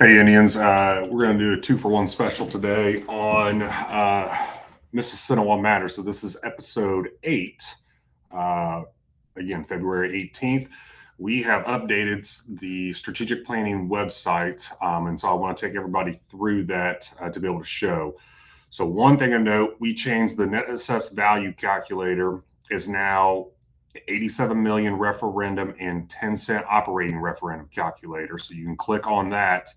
Hey Indians, we're going to do a 2-for-1 special today on Mississinewa Matters. So this is episode 8, again, February 18th. We have updated the strategic planning website, and so I want to take everybody through that to be able to show. So one thing to note, we changed the net assessed value calculator is now 87 million referendum and 10-cent operating referendum calculator. So you can click on that.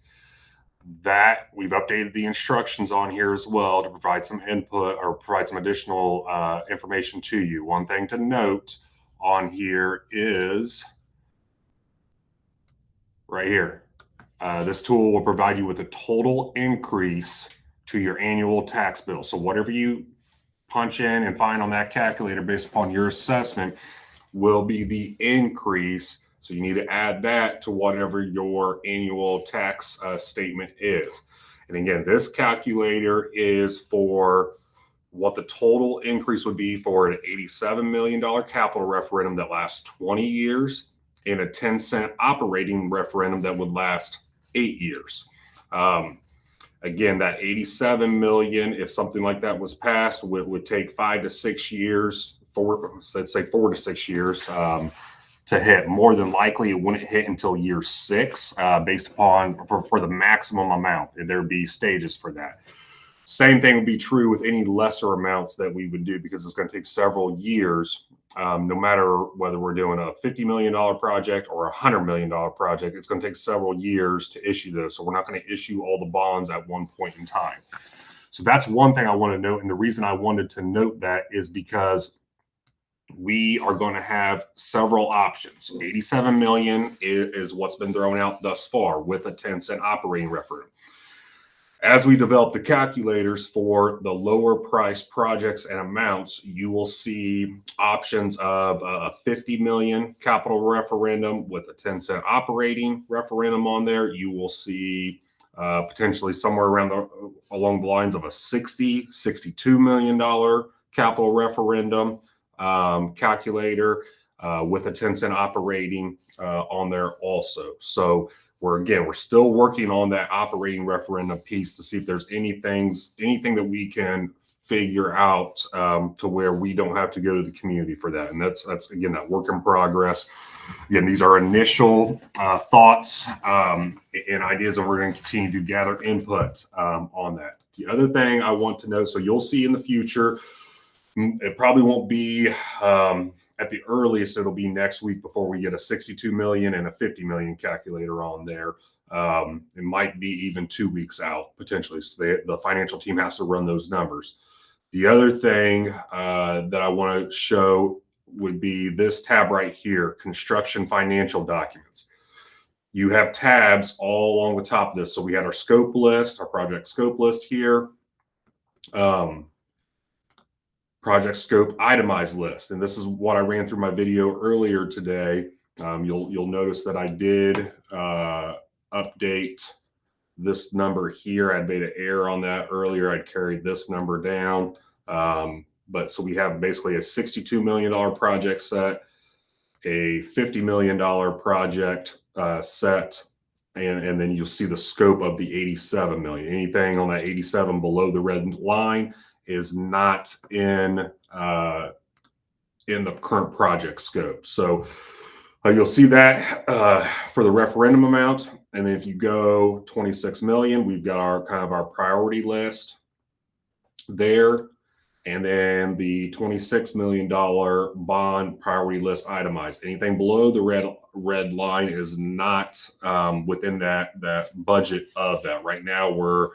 We've updated the instructions on here as well to provide some input or provide some additional information to you. One thing to note on here is right here. This tool will provide you with a total increase to your annual tax bill. So whatever you punch in and find on that calculator based upon your assessment will be the increase. So you need to add that to whatever your annual tax statement is. And again, this calculator is for what the total increase would be for an $87 million capital referendum that lasts 20 years and a 10-cent operating referendum that would last 8 years. Again, that 87 million, if something like that was passed, would take 5 to 6 years, let's say 4 to 6 years to hit. More than likely, it wouldn't hit until year 6, based upon for the maximum amount. There'd be stages for that. Same thing would be true with any lesser amounts that we would do, because it's going to take several years. No matter whether we're doing a $50 million project or a $100 million project, it's going to take several years to issue those. So we're not going to issue all the bonds at one point in time. So that's one thing I want to note. And the reason I wanted to note that is because we are going to have several options. 87 million is what's been thrown out thus far with a 10-cent operating referendum. As we develop the calculators for the lower price projects and amounts, you will see options of a 50 million capital referendum with a 10-cent operating referendum on there. You will see potentially somewhere around along the lines of a $62 million capital referendum calculator with a 10-cent operating on there also. So we're still working on that operating referendum piece to see if there's anything that we can figure out to where we don't have to go to the community for that. And that's again, that work in progress. Again, these are initial thoughts and ideas, and we're going to continue to gather input on that. The other thing I want to know, so you'll see in the future, it probably won't be at the earliest, it'll be next week before we get a 62 million and a 50 million calculator on there. It might be even 2 weeks out potentially. So the financial team has to run those numbers. The other thing that I want to show would be this tab right here, construction financial documents. You have tabs all along the top of this. So we had our scope list, our project scope list here. Project scope itemized list. And this is what I ran through my video earlier today. You'll notice that I did update this number here. I had made an error on that earlier. I'd carried this number down. But so we have basically a $62 million project set, a $50 million project set, and then you'll see the scope of the 87 million. Anything on that 87 below the red line is not in the current project scope. So you'll see that for the referendum amount. And then if you go 26 million, we've got our kind of our priority list there. And then the $26 million bond priority list itemized. Anything below the red line is not within that budget of that. Right now we're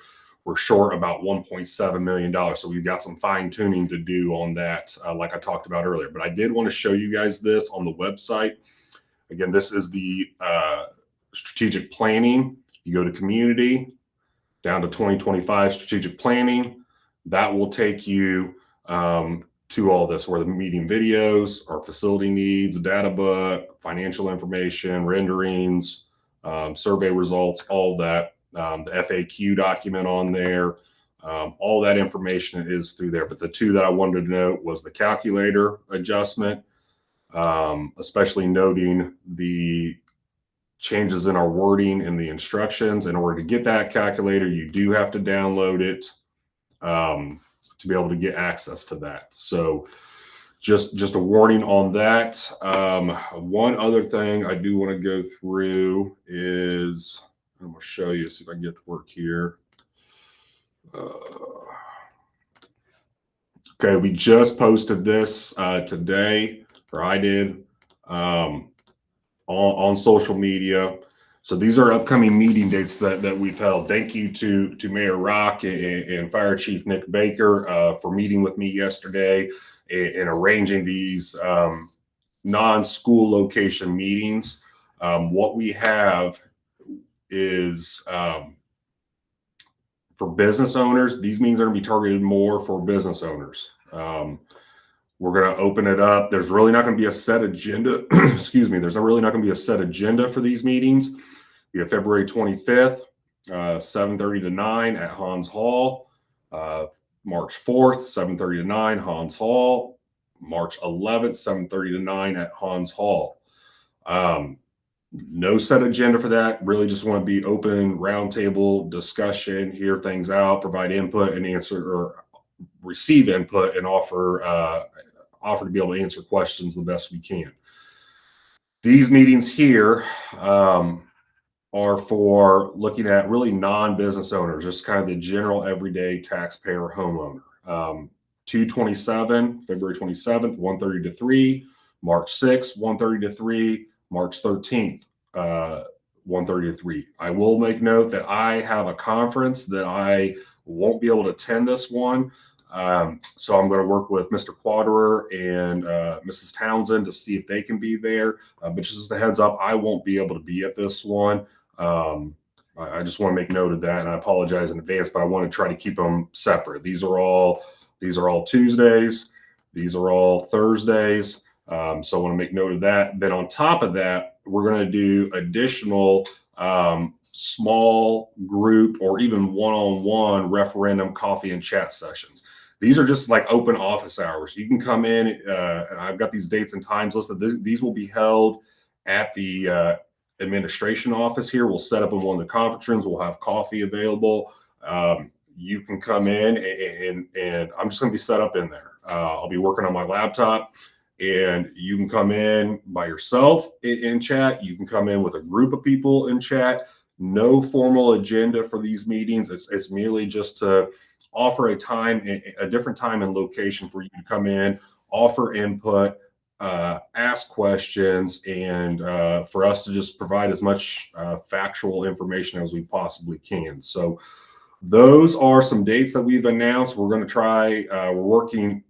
short about $1.7 million. So we've got some fine tuning to do on that, like I talked about earlier. But I did want to show you guys this on the website. Again, this is the strategic planning. You go to community, down to 2025 strategic planning. That will take you to all this, where the meeting videos, our facility needs, data book, financial information, renderings, survey results, all that. The FAQ document on there, all that information is through there. But the two that I wanted to note was the calculator adjustment, especially noting the changes in our wording and the instructions. In order to get that calculator, you do have to download it to be able to get access to that. So just a warning on that. One other thing I do want to go through is, I'm going to show you, see if I can get to work here. Okay, we just posted this today, or I did, on social media. So these are upcoming meeting dates that we've held. Thank you to Mayor Rock and Fire Chief Nick Baker for meeting with me yesterday and arranging these non-school location meetings. What we have is for business owners, these meetings are going to be targeted more for business owners. We're going to open it up. There's really not going to be a set agenda. Excuse me. There's really not going to be a set agenda for these meetings. We have February 25th, 7:30 to 9 at Hans Hall. March 4th, 7:30 to 9, Hans Hall. March 11th, 7:30 to 9 at Hans Hall. No set agenda for that. Really just want to be open, roundtable discussion, hear things out, provide input and answer, or receive input and offer to be able to answer questions the best we can. These meetings here are for looking at really non-business owners, just kind of the general everyday taxpayer homeowner. 2/27, February 27th, 1:30 to 3, March 6th, 1:30 to 3, March 13th, 1:30 to 3. I will make note that I have a conference that I won't be able to attend this one. So I'm going to work with Mr. Quadrer and Mrs. Townsend to see if they can be there. But just as a heads up, I won't be able to be at this one. I just want to make note of that, and I apologize in advance, but I want to try to keep them separate. These are all Tuesdays. These are all Thursdays. So I want to make note of that. Then on top of that, we're going to do additional small group or even one-on-one referendum coffee and chat sessions. These are just like open office hours. You can come in, and I've got these dates and times listed. These will be held at the administration office here. We'll set up in one of the conference rooms. We'll have coffee available. You can come in, and I'm just going to be set up in there. I'll be working on my laptop, and you can come in by yourself in chat. You can come in with a group of people in chat. No formal agenda for these meetings. It's merely just to offer a different time and location for you to come in, offer input, ask questions, and for us to just provide as much factual information as we possibly can. So those are some dates that we've announced. We're going to try, we're working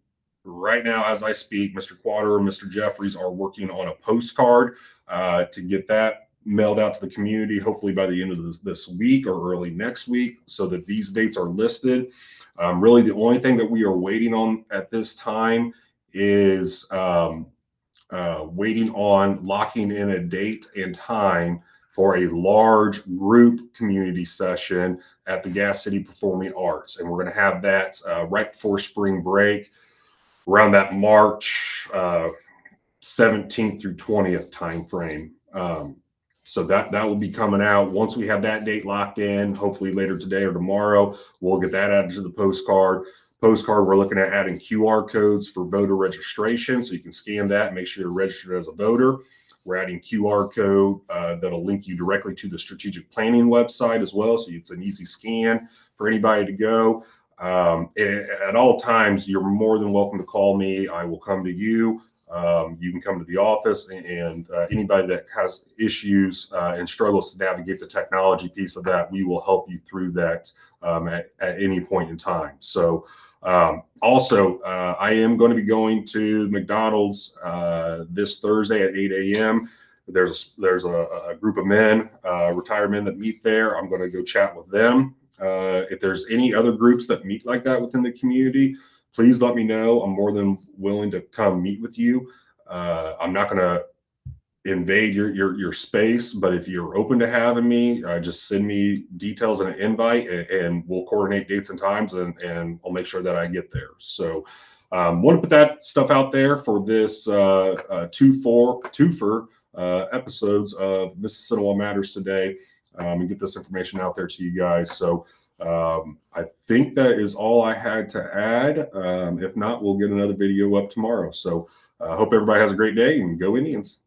right now as I speak. Mr. Quadrer and Mr. Jeffries are working on a postcard to get that mailed out to the community, hopefully by the end of this week or early next week, so that these dates are listed. Really, the only thing that we are waiting on at this time is waiting on locking in a date and time for a large group community session at the Gas City Performing Arts. And we're going to have that right before spring break, around that March 17th through 20th timeframe. So that will be coming out. Once we have that date locked in, hopefully later today or tomorrow, we'll get that added to the postcard. We're looking at adding QR codes for voter registration, so you can scan that and make sure you're registered as a voter. We're adding QR code that'll link you directly to the strategic planning website as well, so it's an easy scan for anybody to go. At all times, you're more than welcome to call me. I will come to you. You can come to the office, and anybody that has issues and struggles to navigate the technology piece of that, we will help you through that at any point in time. So also, I am going to be going to McDonald's this Thursday at 8 a.m. There's a group of men, retired men that meet there. I'm going to go chat with them. If there's any other groups that meet like that within the community, please let me know. I'm more than willing to come meet with you. I'm not going to invade your space, but if you're open to having me, just send me details and an invite, and we'll coordinate dates and times, and I'll make sure that I get there. So want to put that stuff out there for this twofer episodes of Mississinewa Matters today, and get this information out there to you guys. So I think that is all I had to add. If not, we'll get another video up tomorrow. So I hope everybody has a great day, and go Indians.